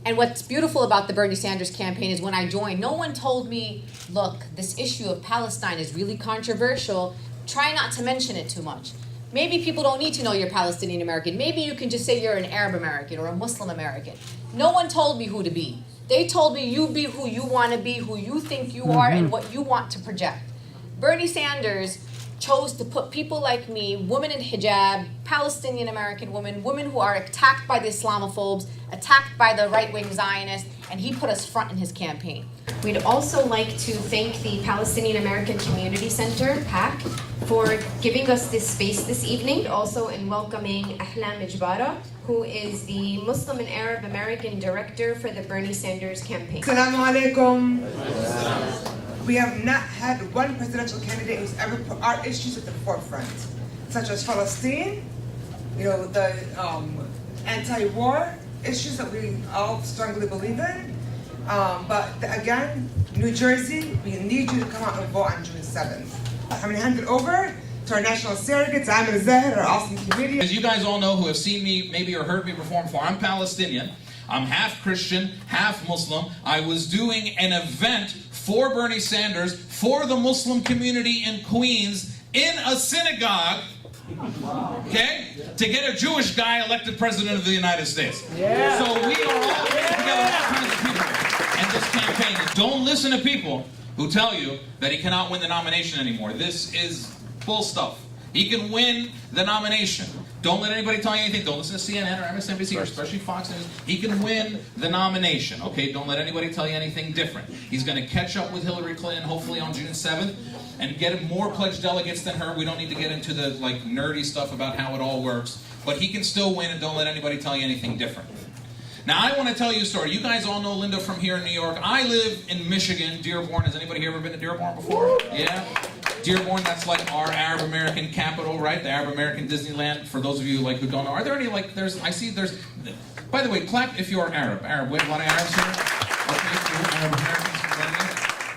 And what's beautiful about the Bernie Sanders campaign is when I joined, no one told me, look, this issue of Palestine is really controversial. Try not to mention it too much. Maybe people don't need to know you're Palestinian American. Maybe you can just say you're an Arab American or a Muslim American. No one told me who to be. They told me you be who you want to be, who you think you are, and what you want to project. Bernie Sanders chose to put people like me, women in hijab, Palestinian American women, women who are attacked by the Islamophobes, attacked by the right-wing Zionists, and he put us front in his campaign. We'd also like to thank the Palestinian American Community Center, PAC, for giving us this space this evening. Also in welcoming Ahlam Ijbara, who is the Muslim and Arab American Director for the Bernie Sanders campaign. Assalamu alaikum. We have not had one presidential candidate who's ever put our issues at the forefront, such as Palestine, the anti-war issues that we all strongly believe in. But again, New Jersey, we need you to come out and vote on June 7th. I'm going to hand it over to our national surrogates, Amer Zahr, our awesome comedian. As you guys all know who have seen me maybe or heard me perform before, I'm Palestinian. I'm half Christian, half Muslim. I was doing an event for Bernie Sanders for the Muslim community in Queens in a synagogue, okay, to get a Jewish guy elected president of the United States. Yeah. So we are all together, all kinds of people in this campaign. Don't listen to people who tell you that he cannot win the nomination anymore. This is bull stuff. He can win the nomination. Don't let anybody tell you anything. Don't listen to CNN or MSNBC or especially Fox News. He can win the nomination, okay? Don't let anybody tell you anything different. He's going to catch up with Hillary Clinton hopefully on June 7th and get more pledged delegates than her. We don't need to get into the nerdy stuff about how it all works. But he can still win, and don't let anybody tell you anything different. Now, I want to tell you a story. You guys all know Linda from here in New York. I live in Michigan, Dearborn. Has anybody here ever been to Dearborn before? Yeah? Dearborn, that's like our Arab American capital, right? The Arab American Disneyland, for those of you who don't know. Are there any, by the way, clap if you're Arab. We have a lot of Arabs here. Okay, cool. Arab Americans.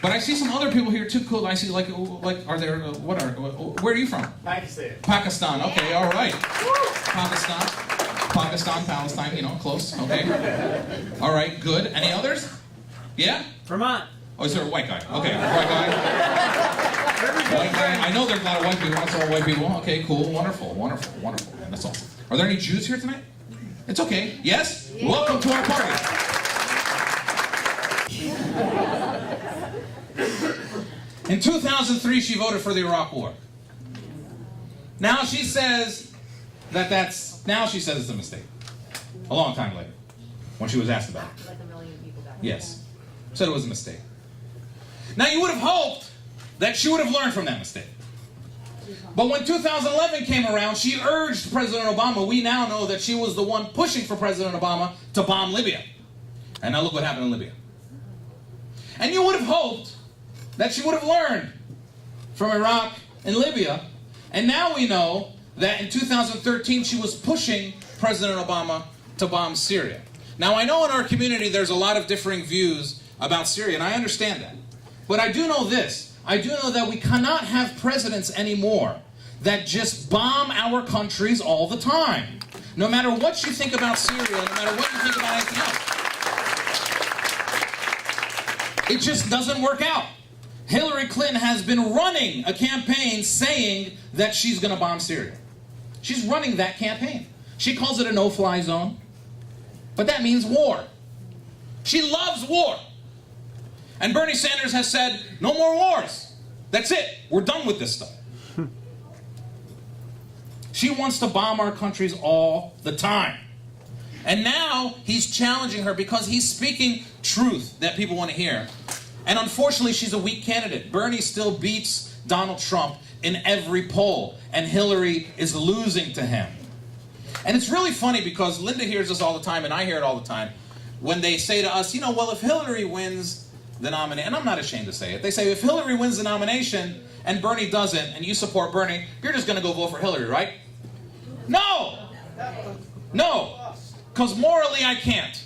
But I see some other people here too, cool. I see where are you from? Pakistan. Pakistan, okay, all right. Pakistan, Palestine, close, okay. All right, good. Any others? Yeah? Vermont. Oh, is there a white guy? Okay, white guy. White guy. I know there's a lot of white people. That's all white people. Okay, cool, wonderful. Man, that's awesome. Are there any Jews here tonight? It's okay. Yes? Yeah. Welcome to our party. In 2003, she voted for the Iraq War. Now she says now she says it's a mistake. A long time later, when she was asked about it. Like a million people got it. Yes. Said it was a mistake. Now you would have hoped that she would have learned from that mistake. But when 2011 came around, she urged President Obama. We now know that she was the one pushing for President Obama to bomb Libya. And now look what happened in Libya. And you would have hoped that she would have learned from Iraq and Libya. And now we know that in 2013 she was pushing President Obama to bomb Syria. Now I know in our community there's a lot of differing views about Syria, and I understand that. But I do know this. I do know that we cannot have presidents anymore that just bomb our countries all the time. No matter what you think about Syria, no matter what you think about anything else. It just doesn't work out. Hillary Clinton has been running a campaign saying that she's going to bomb Syria. She's running that campaign. She calls it a no-fly zone, but that means war. She loves war. And Bernie Sanders has said, no more wars. That's it. We're done with this stuff. She wants to bomb our countries all the time. And now he's challenging her because he's speaking truth that people want to hear. And unfortunately, she's a weak candidate. Bernie still beats Donald Trump in every poll, and Hillary is losing to him. And it's really funny because Linda hears this all the time, and I hear it all the time, when they say to us, well, if Hillary wins the nomination, and I'm not ashamed to say it, they say if Hillary wins the nomination and Bernie doesn't, and you support Bernie, you're just going to go vote for Hillary, right? No! Because morally I can't.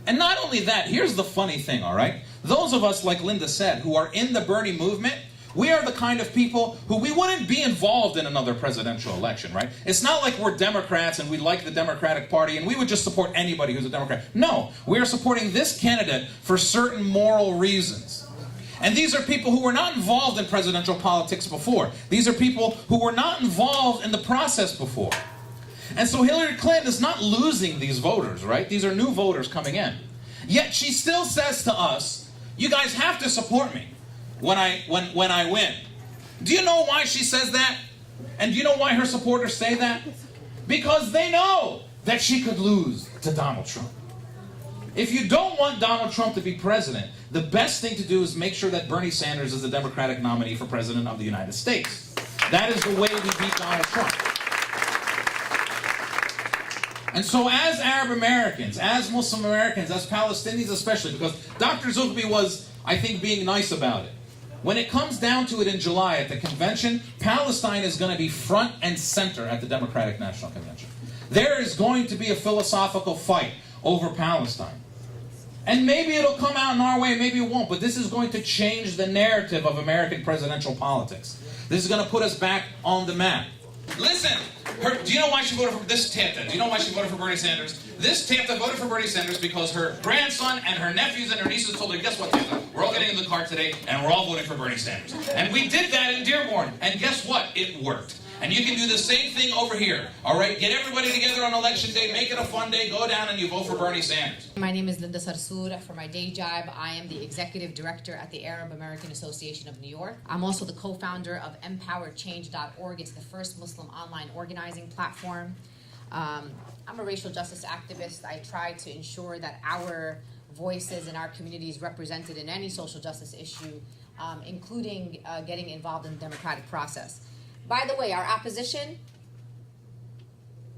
And not only that, here's the funny thing, all right? Those of us, like Linda said, who are in the Bernie movement, We are the kind of people who we wouldn't be involved in another presidential election, right? It's not like we're Democrats and we like the Democratic Party and we would just support anybody who's a Democrat. No, we are supporting this candidate for certain moral reasons. And these are people who were not involved in presidential politics before. These are people who were not involved in the process before. And so Hillary Clinton is not losing these voters, right? These are new voters coming in. Yet she still says to us, you guys have to support me when I win. Do you know why she says that? And do you know why her supporters say that? Because they know that she could lose to Donald Trump. If you don't want Donald Trump to be president, the best thing to do is make sure that Bernie Sanders is the Democratic nominee for president of the United States. That is the way we beat Donald Trump. And so as Arab Americans, as Muslim Americans, as Palestinians especially, because Dr. Zogby was, I think, being nice about it. When it comes down to it in July at the convention, Palestine is going to be front and center at the Democratic National Convention. There is going to be a philosophical fight over Palestine. And maybe it'll come out in our way, maybe it won't, but this is going to change the narrative of American presidential politics. This is going to put us back on the map. Listen, do you know why she voted for this Tafta? Do you know why she voted for Bernie Sanders? This Tafta voted for Bernie Sanders because her grandson and her nephews and her nieces told her, guess what, Tafta? We're all getting in the car today and we're all voting for Bernie Sanders. And we did that in Dearborn. And guess what? It worked. And you can do the same thing over here. All right? Get everybody together on election day. Make it a fun day. Go down and you vote for Bernie Sanders. My name is Sarsour. For my day job, I am the executive director at the Arab American Association of New York. I'm also the co-founder of empowerchange.org. It's the first Muslim online organizing platform. I'm a racial justice activist. I try to ensure that our voices in our community is represented in any social justice issue, including getting involved in the democratic process. By the way, our opposition,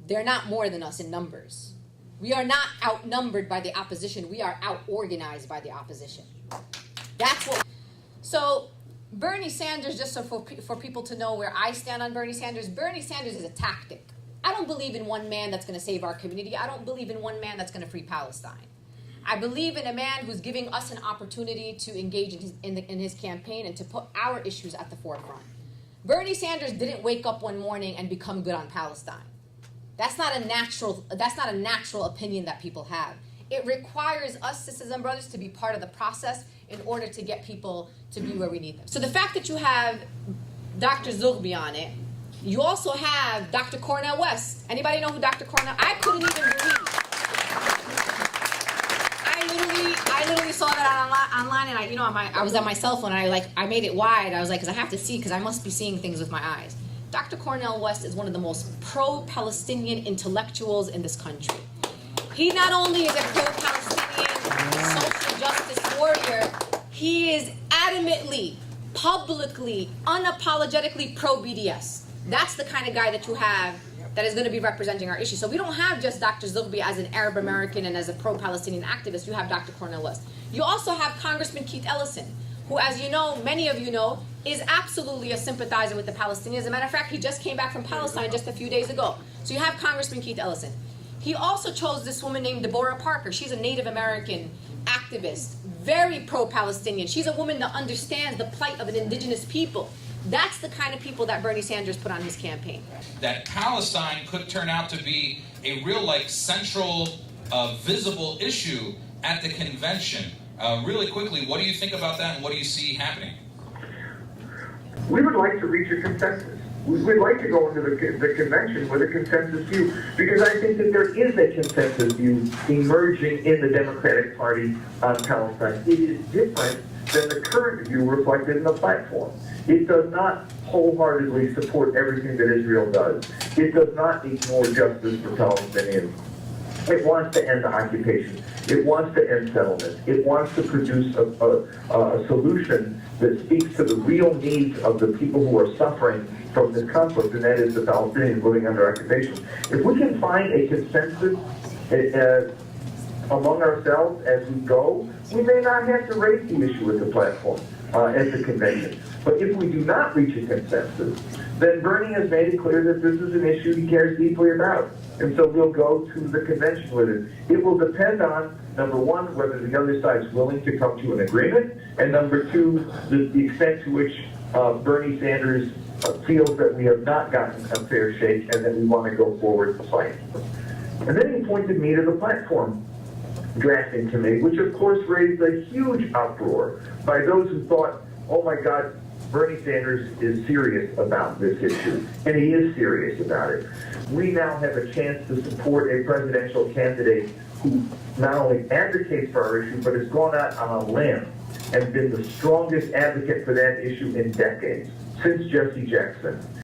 they're not more than us in numbers. We are not outnumbered by the opposition. We are out-organized by the opposition. That's what. So Bernie Sanders, just so for people to know where I stand on Bernie Sanders is a tactic. I don't believe in one man that's going to save our community. I don't believe in one man that's going to free Palestine. I believe in a man who's giving us an opportunity to engage in his campaign and to put our issues at the forefront. Bernie Sanders didn't wake up one morning and become good on Palestine. That's not a natural opinion that people have. It requires us, sisters and brothers, to be part of the process in order to get people to be where we need them. So the fact that you have Dr. Zogby on it, you also have Dr. Cornel West. Anybody know who Dr. Cornel? I couldn't even believe. I literally saw that online, and I was on my cell phone, and I made it wide. I was like, because I have to see, because I must be seeing things with my eyes. Dr. Cornel West is one of the most pro-Palestinian intellectuals in this country. He not only is a pro-Palestinian social justice warrior, he is adamantly, publicly, unapologetically pro-BDS. That's the kind of guy that you have that is going to be representing our issue. So we don't have just Dr. Zogby as an Arab American and as a pro-Palestinian activist. You have Dr. Cornel West. You also have Congressman Keith Ellison, who, as you know, many of you know, is absolutely a sympathizer with the Palestinians. As a matter of fact, he just came back from Palestine just a few days ago. So you have Congressman Keith Ellison. He also chose this woman named Deborah Parker. She's a Native American activist, very pro-Palestinian. She's a woman that understands the plight of an indigenous people. That's the kind of people that Bernie Sanders put on his campaign. That Palestine could turn out to be a real, central, visible issue at the convention. Really quickly, what do you think about that, and what do you see happening? We would like to reach a consensus. We'd like to go into the convention with a consensus view, because I think that there is a consensus view emerging in the Democratic Party on Palestine. It is different than the current view reflected in the platform. It does not wholeheartedly support everything that Israel does. It does not ignore justice for Palestinians. It wants to end the occupation. It wants to end settlement. It wants to produce a solution that speaks to the real needs of the people who are suffering from this conflict, and that is the Palestinians living under occupation. If we can find a consensus among ourselves as we go, we may not have to raise the issue at the platform, at the convention. But if we do not reach a consensus, then Bernie has made it clear that this is an issue he cares deeply about. And so we'll go to the convention with it. It will depend on, number one, whether the other side is willing to come to an agreement, and number two, the extent to which Bernie Sanders feels that we have not gotten a fair shake and that we want to go forward to fight. And then he pointed me to the platform drafting committee, which of course raised a huge uproar by those who thought, oh my God, Bernie Sanders is serious about this issue, and he is serious about it. We now have a chance to support a presidential candidate who not only advocates for our issue, but has gone out on a limb and been the strongest advocate for that issue in decades, since Jesse Jackson.